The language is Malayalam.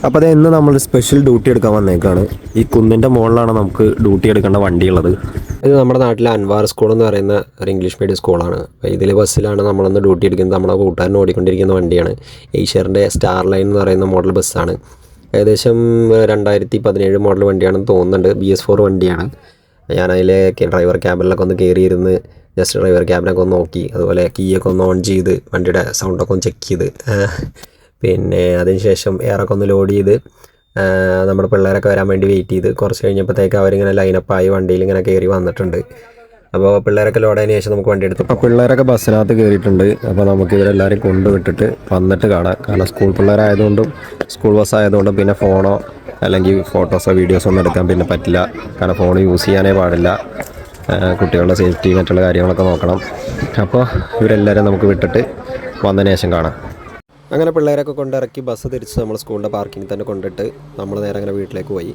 അപ്പോൾ അത് ഇന്ന് നമ്മൾ സ്പെഷ്യൽ ഡ്യൂട്ടി എടുക്കാൻ വന്നേക്കാണ്. ഈ കുന്നിൻ്റെ മുകളിലാണ് നമുക്ക് ഡ്യൂട്ടി എടുക്കേണ്ട വണ്ടിയുള്ളത്. ഇത് നമ്മുടെ നാട്ടിലെ അൻവാർ സ്കൂൾ എന്ന് പറയുന്ന ഒരു ഇംഗ്ലീഷ് മീഡിയം സ്കൂളാണ്. അപ്പോൾ ഇതിലെ ബസ്സിലാണ് നമ്മളൊന്ന് ഡ്യൂട്ടി എടുക്കുന്നത്. നമ്മുടെ കൂട്ടുകാരൻ ഓടിക്കൊണ്ടിരിക്കുന്ന വണ്ടിയാണ്. ഏഷ്യറിൻ്റെ സ്റ്റാർ ലൈൻ എന്ന് പറയുന്ന മോഡൽ ബസ്സാണ്. ഏകദേശം 2017 മോഡൽ വണ്ടിയാണെന്ന് തോന്നുന്നുണ്ട്. BS4 വണ്ടിയാണ്. ഞാനതിലെ ഡ്രൈവർ ക്യാബിനിലൊക്കെ ഒന്ന് കയറിയിരുന്ന് ജസ്റ്റ് ഡ്രൈവർ ക്യാബിനൊക്കെ ഒന്ന് നോക്കി, അതുപോലെ കീയൊക്കെ ഒന്ന് ഓൺ ചെയ്ത് വണ്ടിയുടെ സൗണ്ടൊക്കെ ഒന്ന് ചെക്ക് ചെയ്ത്, പിന്നെ അതിന് ശേഷം എയറൊക്കെ ഒന്ന് ലോഡ് ചെയ്ത് നമ്മുടെ പിള്ളേരൊക്കെ വരാൻ വേണ്ടി വെയിറ്റ് ചെയ്ത് കുറച്ച് കഴിഞ്ഞപ്പോഴത്തേക്ക് അവരിങ്ങനെ ലൈനപ്പായി വണ്ടിയിൽ ഇങ്ങനെ കയറി വന്നിട്ടുണ്ട്. അപ്പോൾ പിള്ളേരൊക്കെ ലോഡായതിനു ശേഷം നമുക്ക് വണ്ടി എടുത്തു. അപ്പോൾ പിള്ളേരൊക്കെ ബസ്സിനകത്ത് കയറിയിട്ടുണ്ട്. അപ്പോൾ നമുക്ക് ഇവരെല്ലാവരും കൊണ്ടുവിട്ടിട്ട് വന്നിട്ട് കാണാം. കാരണം സ്കൂൾ പിള്ളേരായതുകൊണ്ടും സ്കൂൾ ബസ് ആയതുകൊണ്ടും പിന്നെ ഫോണോ അല്ലെങ്കിൽ ഫോട്ടോസോ വീഡിയോസോ ഒന്നും എടുക്കാൻ പിന്നെ പറ്റില്ല. കാരണം ഫോൺ യൂസ് ചെയ്യാനേ പാടില്ല. കുട്ടികളുടെ സേഫ്റ്റി മറ്റുള്ള കാര്യങ്ങളൊക്കെ നോക്കണം. അപ്പോൾ ഇവരെല്ലാവരും നമുക്ക് വിട്ടിട്ട് വന്നതിന് ശേഷം കാണാം. അങ്ങനെ പിള്ളേരൊക്കെ കൊണ്ടിറക്കി ബസ് തിരിച്ച് നമ്മൾ സ്കൂളിൻ്റെ പാർക്കിങ്ങിൽ തന്നെ കൊണ്ടിട്ട് നമ്മൾ നേരെ അങ്ങനെ വീട്ടിലേക്ക് പോയി.